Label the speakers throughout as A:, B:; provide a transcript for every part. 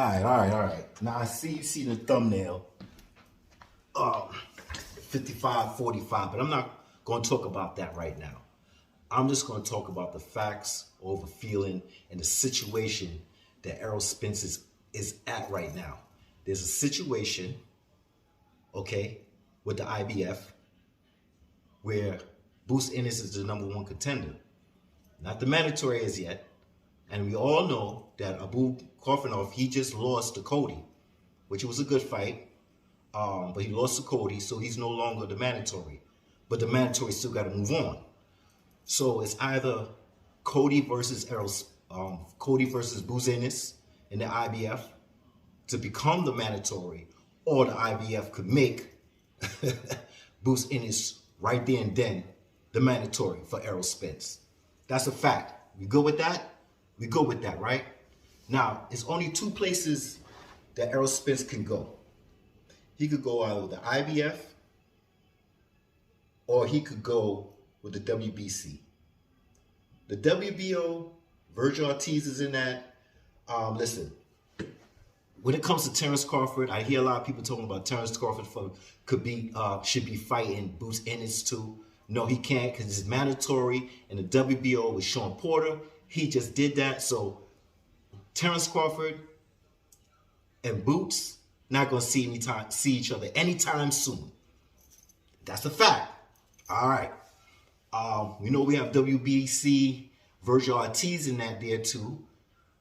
A: All right. Now I see you see the thumbnail, 55-45, but I'm not going to talk about that right now. I'm just going to talk about the facts over feeling and the situation that Errol Spence is at right now. There's a situation, okay, with the IBF where Bruce Ennis is the #1 contender. Not the mandatory as yet. And we all know that Abu Korfanov, he just lost to CODY, which was a good fight. But he lost to CODY, so he's no longer the mandatory. But the mandatory still got to move on. So it's either CODY versus CODY versus Bruce Ennis in the IBF to become the mandatory, or the IBF could make Bruce Ennis right there and then the mandatory for Errol Spence. That's a fact. We go with that? We go with that, right? Now, it's only two places that Errol Spence can go. He could go either with the IBF or he could go with the WBC. The WBO, Virgil Ortiz is in that. Listen, when it comes to Terence Crawford, I hear a lot of people talking about Terence Crawford should be fighting Bruce Ennis too. No, he can't because it's mandatory in the WBO with Sean Porter. He just did that. So Terence Crawford and Boots not going to see each other anytime soon. That's a fact. All right. We know we have WBC Virgil Ortiz in that there too.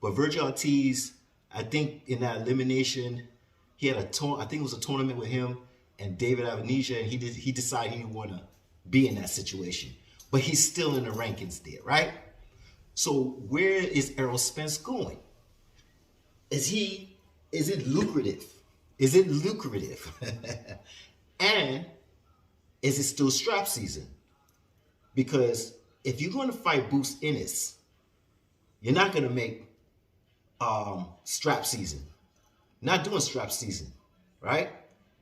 A: But Virgil Ortiz, I think in that elimination, he had I think it was a tournament with him and David Avenesia, and he decided he didn't want to be in that situation. But he's still in the rankings there, right? So where is Errol Spence going? Is it lucrative? Is it lucrative? And is it still strap season? Because if you're going to fight Bruce Ennis, you're not going to make strap season. Not doing strap season, right?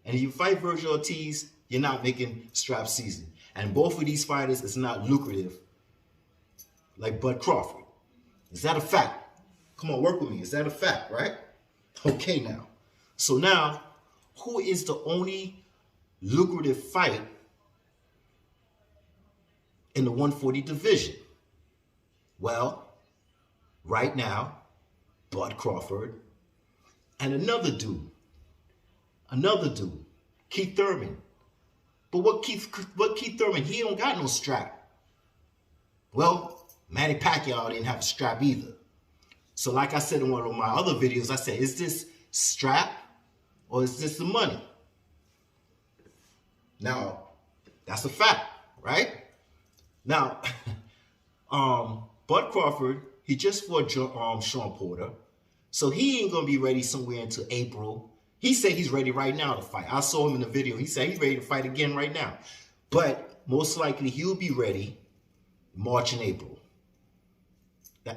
A: And if you fight Virgil Ortiz, you're not making strap season. And both of these fighters is not lucrative like Bud Crawford. Is that a fact? Come on, work with me. Is that a fact, right? Okay, now. So now, who is the only lucrative fight in the 140 division? Well, right now, Bud Crawford and another dude, Keith Thurman. But what Keith Thurman, he don't got no strap. Well, Manny Pacquiao didn't have a strap either. So like I said in one of my other videos, I said, is this strap or is this the money? Now, that's a fact, right? Now, Bud Crawford, he just fought Sean Porter. So he ain't going to be ready somewhere until April. He said he's ready right now to fight. I saw him in the video. He said he's ready to fight again right now. But most likely he'll be ready March and April.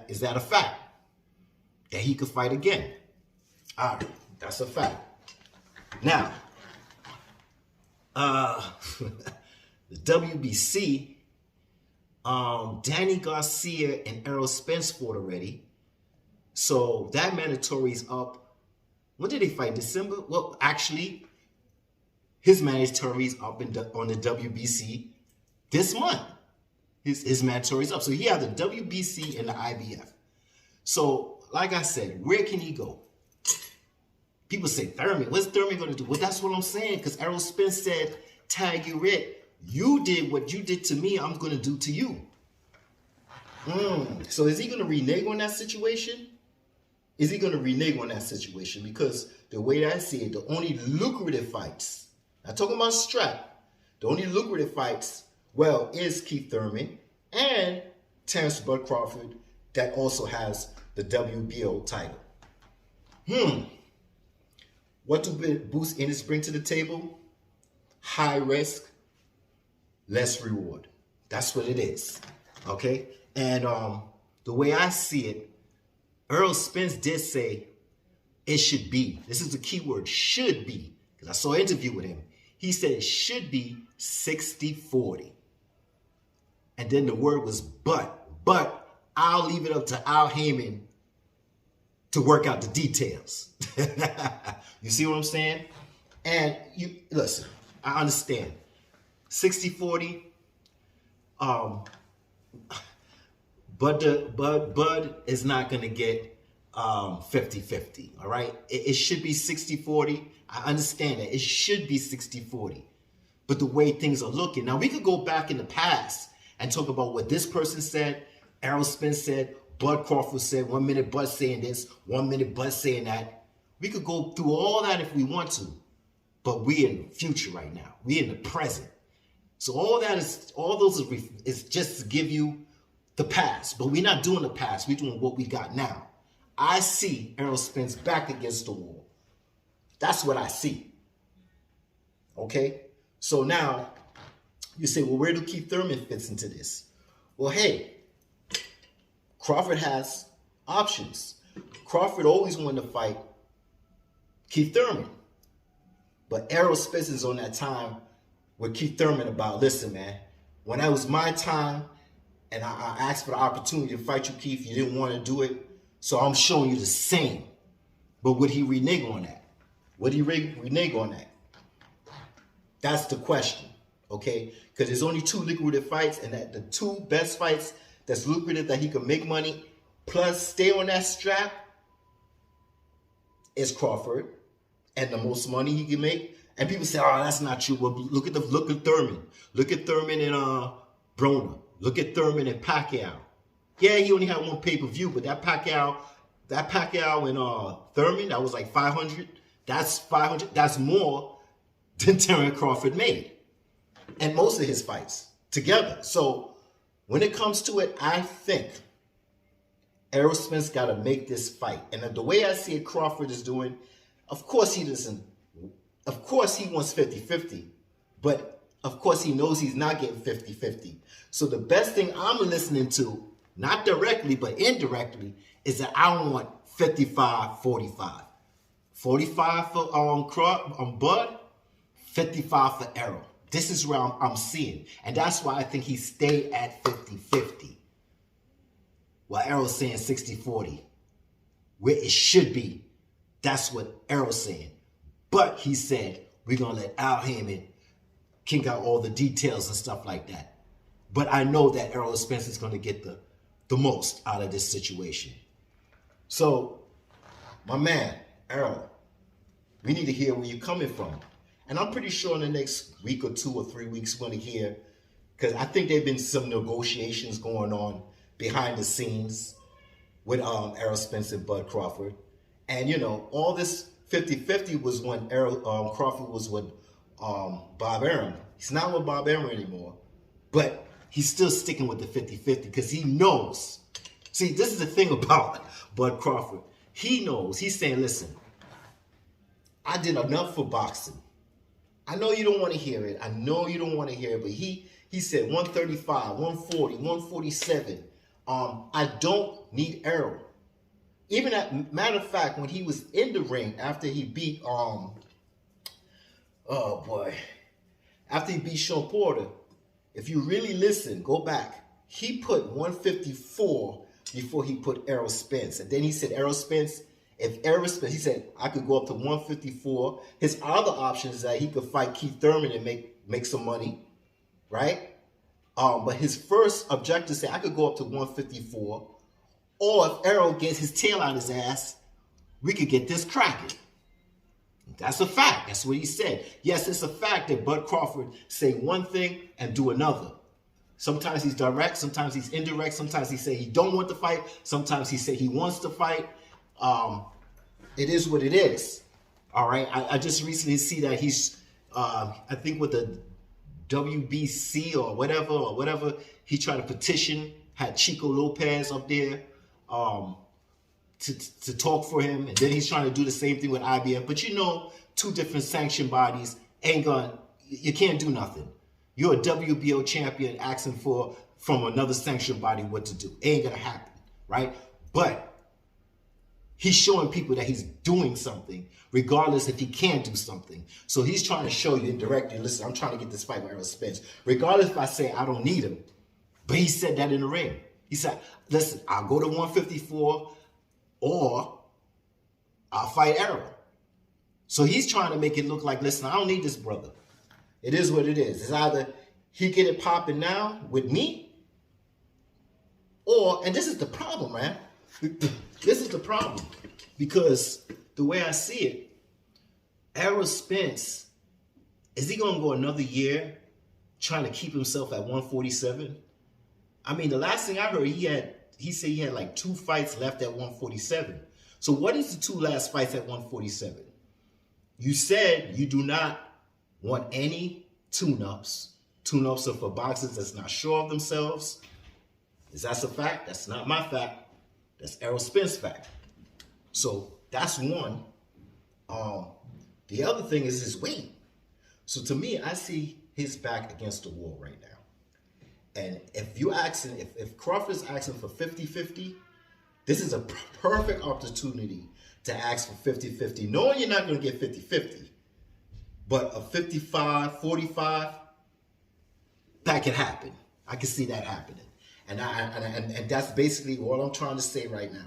A: Is that a fact? That he could fight again? All right, that's a fact. Now, the WBC, Danny Garcia and Errol Spence fought already. So that mandatory is up. When did they fight? December? Well, actually, his mandatory is up on the WBC this month. His mandatory is up. So he has the WBC and the IBF. So, like I said, where can he go? People say, Thurman, what's Thurman going to do? Well, that's what I'm saying, because Errol Spence said, tag you red. You did what you did to me, I'm going to do to you. So is he going to renege on that situation? Is he going to renege on that situation? Because the way that I see it, the only lucrative fights, not talking about strap, the only lucrative fights, well, is Keith Thurman and Terence Bud Crawford that also has the WBO title. What do Bruce Ennis bring to the table? High risk, less reward. That's what it is. Okay? And the way I see it, Errol Spence did say it should be. This is the key word, should be. Because I saw an interview with him. He said it should be 60-40. And then the word was but. But I'll leave it up to Al Heyman to work out the details. You see what I'm saying? And you listen, I understand. 60-40, Bud is not going to get 50-50, all right? It should be 60-40. I understand that. It should be 60-40. But the way things are looking. Now, we could go back in the past and talk about what this person said, Errol Spence said, Bud Crawford said, 1 minute Bud saying this, 1 minute Bud saying that. We could go through all that if we want to. But we're in the future right now. We're in the present. So all those is just to give you the past. But we're not doing the past. We're doing what we got now. I see Errol Spence back against the wall. That's what I see. Okay? So now, you say, well, where do Keith Thurman fits into this? Well, hey, Crawford has options. Crawford always wanted to fight Keith Thurman. But Errol Spence is on that time with Keith Thurman about, listen, man, when that was my time and I asked for the opportunity to fight you, Keith, you didn't want to do it. So I'm showing you the same. But would he renege on that? Would he renege on that? That's the question, okay? Because there's only 2 lucrative fights, and that the 2 best fights that's lucrative that he can make money plus stay on that strap is Crawford, and the most money he can make. And people say, oh, that's not true. Well, look at Thurman. Look at Thurman and Broner. Look at Thurman and Pacquiao. Yeah, he only had 1 pay-per-view, but that Pacquiao and Thurman, that was like 500. That's 500. That's more than Terence Crawford made. And most of his fights together. So when it comes to it, I think Errol Spence got to make this fight. And the way I see it, Crawford is doing, of course he doesn't, of course he wants 50-50, but of course he knows he's not getting 50-50. So the best thing I'm listening to, not directly, but indirectly, is that I want 55-45. 45 for Bud, 55 for Errol. This is where I'm seeing. And that's why I think he stayed at 50-50. While Errol's saying 60-40. Where it should be. That's what Errol's saying. But he said, we're going to let Al Haymon kink out all the details and stuff like that. But I know that Errol Spence is going to get the most out of this situation. So, my man, Errol, we need to hear where you're coming from. And I'm pretty sure in the next week or 2 or 3 weeks we're going to hear, because I think there have been some negotiations going on behind the scenes with Errol Spence and Bud Crawford. And, you know, all this 50-50 was when Crawford was with Bob Arum. He's not with Bob Arum anymore, but he's still sticking with the 50-50 because he knows. See, this is the thing about Bud Crawford. He knows. He's saying, listen, I did enough for boxing. I know you don't want to hear it. I know you don't want to hear it, but he said 135, 140, 147. I don't need Errol. Even matter of fact, when he was in the ring after he beat after he beat Sean Porter, if you really listen, go back, he put 154 before he put Errol Spence. And then he said Errol Spence, he said I could go up to 154. His other options is that he could fight Keith Thurman and make some money, right? But his first objective said I could go up to 154. Or if Errol gets his tail out his ass, we could get this cracking. That's a fact. That's what he said. Yes, it's a fact that Bud Crawford say one thing and do another. Sometimes he's direct, sometimes he's indirect, sometimes he say he don't want to fight, sometimes he say he wants to fight. It is what it is. All right. I just recently see that he's, I think with the WBC or whatever, he tried to petition, had Chico Lopez up there to talk for him. And then he's trying to do the same thing with IBF. But you know, 2 different sanction bodies you can't do nothing. You're a WBO champion asking from another sanction body what to do. Ain't gonna happen, right? But he's showing people that he's doing something, regardless if he can do something. So he's trying to show you indirectly, listen, I'm trying to get this fight with Errol Spence. Regardless if I say I don't need him. But he said that in the ring. He said, listen, I'll go to 154 or I'll fight Errol. So he's trying to make it look like, listen, I don't need this brother. It is what it is. It's either he get it popping now with me, or, and this is the problem, man. This is the problem. Because the way I see it, Errol Spence, is he going to go another year trying to keep himself at 147? I mean, the last thing I heard, he said he had like 2 fights left at 147. So what is the 2 last fights at 147? You said you do not want any tune-ups. Tune-ups are for boxers that's not sure of themselves. Is that a fact? That's not my fact. That's Errol Spence's fact. So that's one. The other thing is his weight. So to me, I see his back against the wall right now. And if you asking, if Crawford is asking for 50-50, this is a perfect opportunity to ask for 50-50, knowing you're not going to get 50-50. But a 55-45, that can happen. I can see that happening. And that's basically all I'm trying to say right now.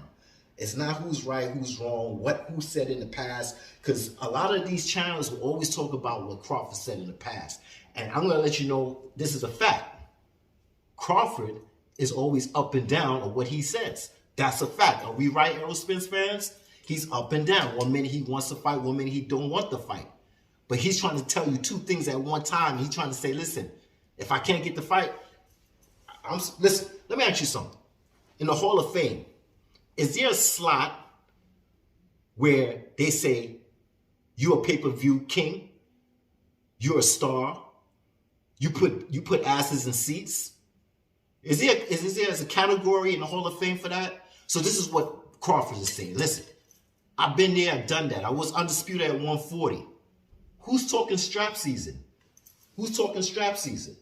A: It's not who's right, who's wrong, who said in the past, because a lot of these channels will always talk about what Crawford said in the past. And I'm going to let you know this is a fact. Crawford is always up and down on what he says. That's a fact. Are we right, Errol Spence fans? He's up and down. One minute he wants to fight, one minute he don't want to fight. But he's trying to tell you 2 things at one time. He's trying to say, listen, if I can't get the fight, listen, let me ask you something. In the Hall of Fame, is there a slot where they say, you're a pay-per-view king, you're a star, you put asses in seats? Is there a category in the Hall of Fame for that? So this is what Crawford is saying. Listen, I've been there, I've done that. I was undisputed at 140. Who's talking strap season? Who's talking strap season?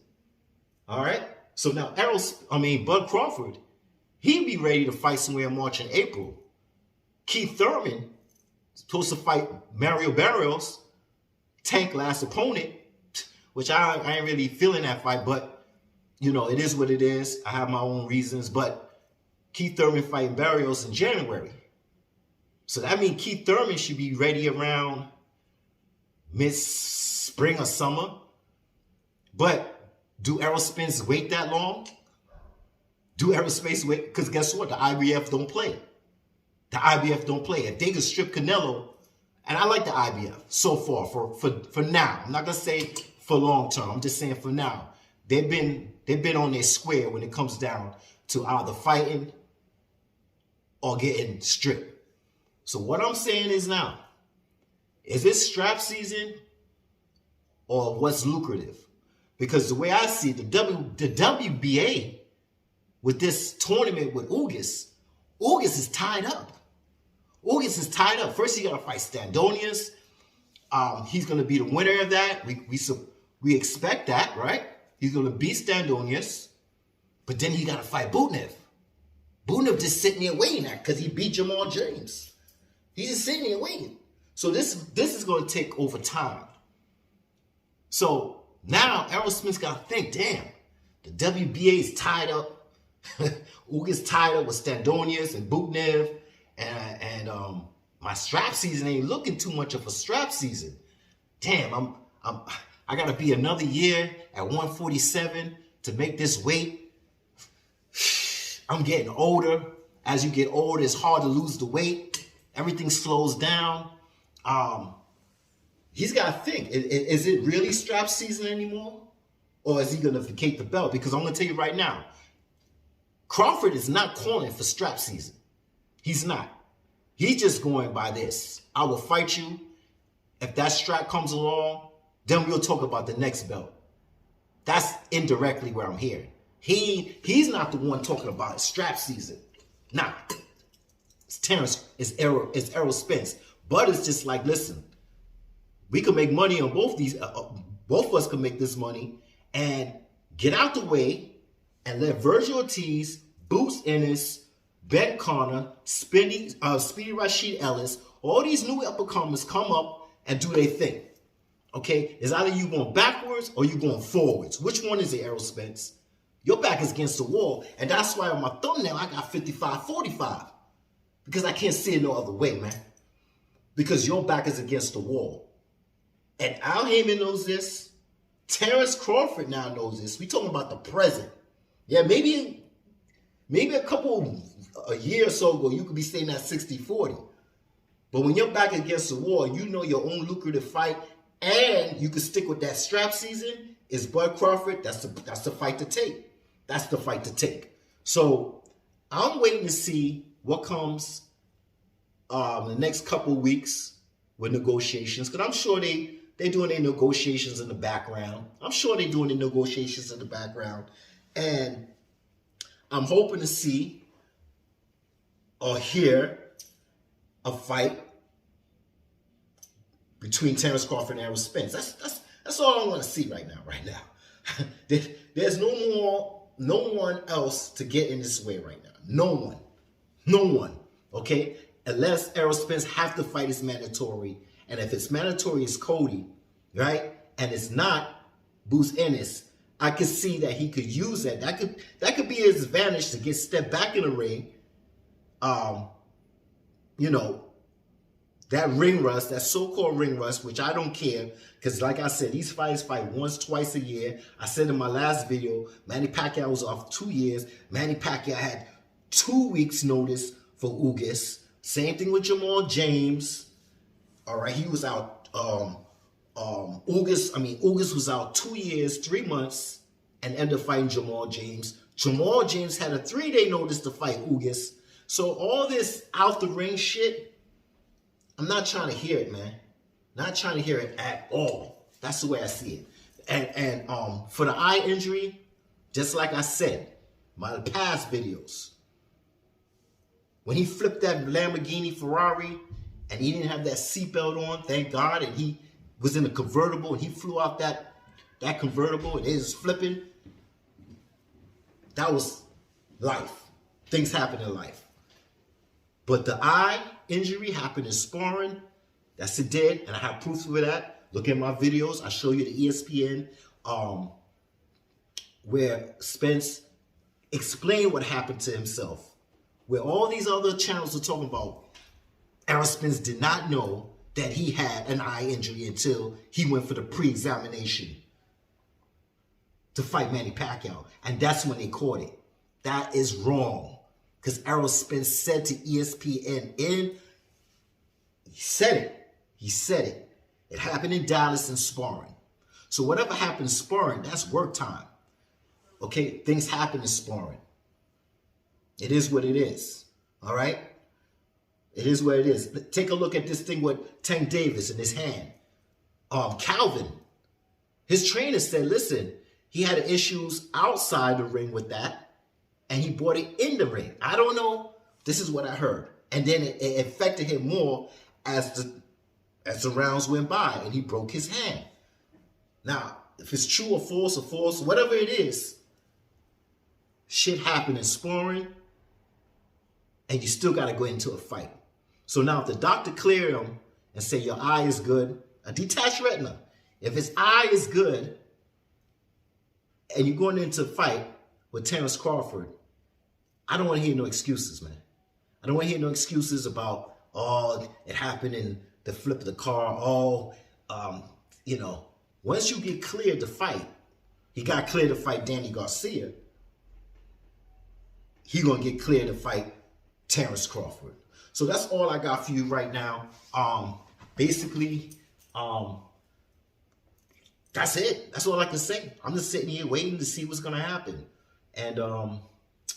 A: All right? So now Bud Crawford, he'd be ready to fight somewhere in March and April. Keith Thurman is supposed to fight Mario Barrios, Tank last opponent, which I ain't really feeling that fight, but you know, it is what it is. I have my own reasons, but Keith Thurman fighting Barrios in January. So that means Keith Thurman should be ready around mid-spring or summer. But do Errol Spence wait that long? Do Errol Spence wait? Because guess what? The IBF don't play. The IBF don't play. If they could strip Canelo, and I like the IBF so far for now. I'm not gonna say for long term. I'm just saying for now. They've been on their square when it comes down to either fighting or getting stripped. So what I'm saying is now, is it strap season or what's lucrative? Because the way I see it, the WBA with this tournament with UGAS is tied up. UGAS is tied up. First, he got to fight Standonius. He's going to be the winner of that. We expect that, right? He's going to beat Standonius. But then he got to fight Butnev. Butnev just sitting there waiting because he beat Jamal James. He's just sitting there waiting. So this is going to take over time. So now Errol Spence got to think, damn, the WBA is tied up. UGA's tied up with Standonius and Butnev. And my strap season ain't looking too much of a strap season. Damn, I got to be another year at 147 to make this weight. I'm getting older. As you get older, it's hard to lose the weight. Everything slows down. He's got to think, is it really strap season anymore? Or is he going to vacate the belt? Because I'm going to tell you right now, Crawford is not calling for strap season. He's not. He's just going by this. I will fight you. If that strap comes along, then we'll talk about the next belt. That's indirectly where I'm hearing. He's not the one talking about strap season. Nah. It's Terrence, it's Errol Spence. But it's just like, listen, we can make money on both these. Both of us can make this money and get out the way and let Virgil Ortiz, Boots Ennis, Ben Connor, Speedy Rashid Ellis, all these new up-and-comers come up and do their thing. Okay? It's either you going backwards or you going forwards. Which one is it, Errol Spence? Your back is against the wall. And that's why on my thumbnail, I got 55-45. Because I can't see it no other way, man. because your back is against the wall. And Al Heyman knows this. Terrence Crawford now knows this. We talking about the present. Yeah, maybe a year or so ago, you could be saying that 60-40. But when you're back against the wall, you know your own lucrative fight, and you can stick with that strap season, is Bud Crawford. That's the fight to take. That's the fight to take. So I'm waiting to see what comes the next couple weeks with negotiations, because I'm sure they're doing their negotiations in the background. And I'm hoping to see or hear a fight between Terrence Crawford and Errol Spence. That's all I want to see right now. There's no one else to get in this way right now. No one. Okay, unless Errol Spence have to fight is mandatory, and if it's mandatory, it's Cody, right? And it's not Bruce Ennis. I could see that he could use that. That could be his advantage to get stepped back in the ring. You know, that ring rust, that so-called ring rust, which I don't care, because like I said, these fights fight once, twice a year. I said in my last video, Manny Pacquiao was off 2 years. Manny Pacquiao had 2 weeks notice for UGAS. Same thing with Jamal James. All right, he was out. UGAS was out 2 years, 3 months, and ended up fighting Jamal James. Jamal James had a 3-day notice to fight UGAS. So all this out the ring shit, I'm not trying to hear it, man. Not trying to hear it at all. That's the way I see it. And for the eye injury, just like I said, my past videos, when he flipped that Lamborghini Ferrari and he didn't have that seatbelt on, thank God, and he was in a convertible and he flew out that convertible and it was flipping, that was life. Things happen in life. But the eye injury happened in sparring. That's it did, and I have proof of that. Look at my videos. I show you the ESPN where Spence explained what happened to himself. Where all these other channels are talking about, Errol Spence did not know that he had an eye injury until he went for the pre-examination to fight Manny Pacquiao. And that's when they caught it. That is wrong. Because Errol Spence said to ESPN he said it. It happened in Dallas in sparring. So whatever happened in sparring, that's work time. Okay, things happen in sparring. It is what it is. All right? It is what it is. Take a look at this thing with Tank Davis in his hand. Calvin, his trainer said, listen, he had issues outside the ring with that. And he brought it in the ring. I don't know. This is what I heard. And then it affected him more as the rounds went by and he broke his hand. Now, if it's true or false, whatever it is, shit happened in sparring and you still got to go into a fight. So now if the doctor cleared him and say your eye is good, a detached retina, if his eye is good and you're going into a fight with Terrence Crawford, I don't want to hear no excuses, man. I don't want to hear no excuses about, oh, it happened in the flip of the car. You know, once you get cleared to fight, he got cleared to fight Danny Garcia. He going to get cleared to fight Terrence Crawford. So that's all I got for you right now. Basically, that's it. That's all I can say. I'm just sitting here waiting to see what's going to happen. And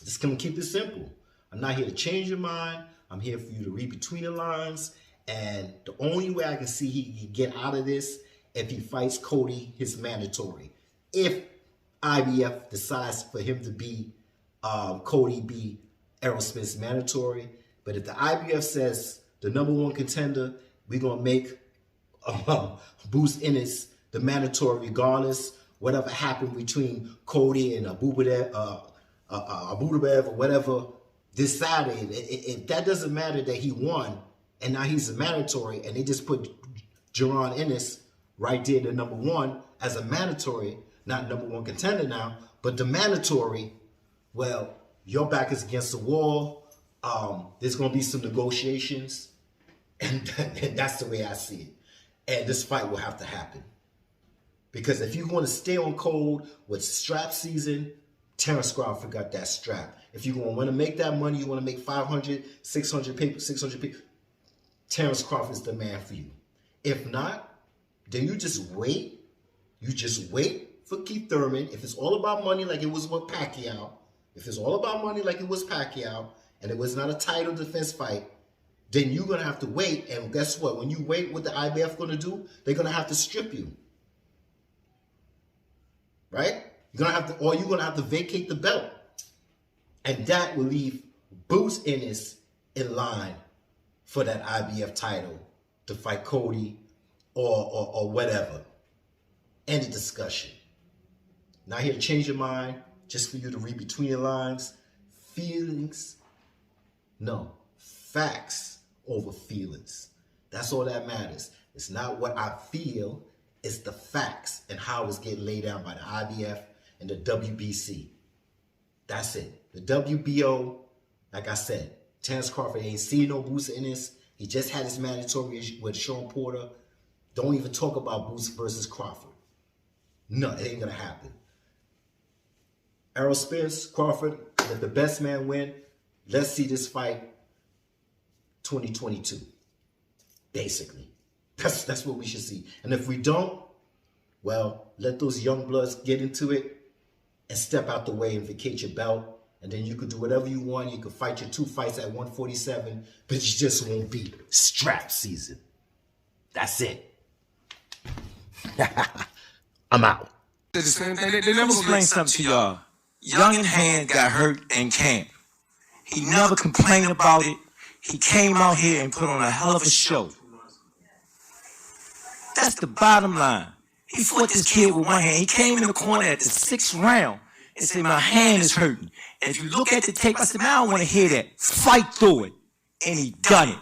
A: just going to keep it simple. I'm not here to change your mind. I'm here for you to read between the lines. And the only way I can see he can get out of this, if he fights Cody, his mandatory. If IBF decides for him to be Cody be Errol Spence mandatory. But if the IBF says the #1 contender, we're going to make Bruce Ennis the mandatory regardless. Whatever happened between Cody and Abubayev or whatever this Saturday, if that doesn't matter that he won and now he's a mandatory and they just put Jaron Ennis right there, the #1 as a mandatory, not #1 contender now, but the mandatory, well, your back is against the wall. There's going to be some negotiations. And that's the way I see it. And this fight will have to happen. Because if you're going to stay on code with strap season, Terrence Crawford got that strap. If you're going to want to make that money, you want to make 500, 600 people, Terrence Crawford's the man for you. If not, then you just wait. You just wait for Keith Thurman. If it's all about money like it was with Pacquiao, and it was not a title defense fight, then you're going to have to wait. And guess what? When you wait, what the IBF going to do? They're going to have to strip you. Right? You're going to have to vacate the belt. And that will leave Bruce Ennis in line for that IBF title to fight Cody or whatever. End of discussion. Not here to change your mind, just for you to read between the lines. Feelings, no. Facts over feelings. That's all that matters. It's not what I feel, it's the facts and how it's getting laid down by the IBF and the WBC. That's it. The WBO, like I said, Terrence Crawford ain't seen no Bruce Ennis. He just had his mandatory with Sean Porter. Don't even talk about Bruce versus Crawford. No, it ain't gonna happen. Errol Spence, Crawford, let the best man win. Let's see this fight 2022. Basically. That's what we should see. And if we don't, well, let those young bloods get into it and step out the way and vacate your belt. And then you could do whatever you want. You could fight your 2 fights at 147, but you just won't be strap season. That's it. I'm out.
B: They never explain something to y'all. Young in hand got hurt in camp. He never complained about it. He came out here and put on a hell of a show. That's the bottom line. He fought this kid with one hand. He came in the corner at the 6th round and said, my hand is hurting. And if you look at the tape, I said, man, I don't want to hear that. Fight through it. And he done it.